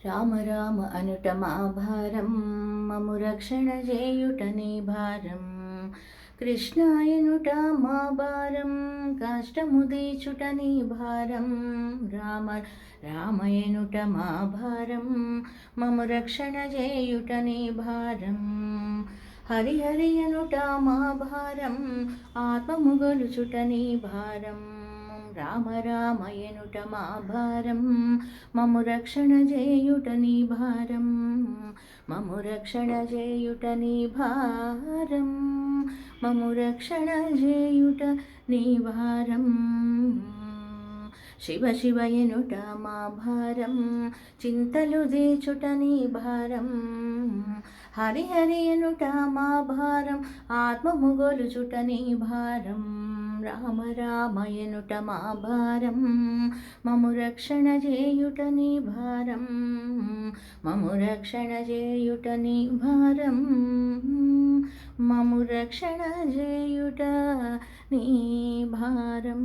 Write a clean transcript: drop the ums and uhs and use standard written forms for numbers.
రామ రామ అనుట మా భారం, మము రక్షణ చేయుట నీ భారం. కృష్ణాయనుట మా భారం, కష్టము దీచుట నీ భారం. రామ రామయనుట మా భారం, మము రక్షణ చేయుట నీ భారం. హరి హరి అనుట మా భారం, ఆత్మము గొలుచుట నీ భారం. రామ రామయనుట మా భారం, మము రక్షణ చేయుట నీ భారం. మము రక్షణ చేయుట నీ భారం, మము రక్షణ చేయుట నీ భారం. శివ శివ ఎనుట మా భారం, చింతలు దీచుట నీ భారం. హరి హరి ఎనుట మా భారం, ఆత్మము గొలుచుట నీ భారం. రామ రామ ఎనుట మా భారం, మము రక్షణ చేయుట నీ భారం. మము రక్షణ చేయుట నీ భారం, మము రక్షణ చేయుట నీ భారం.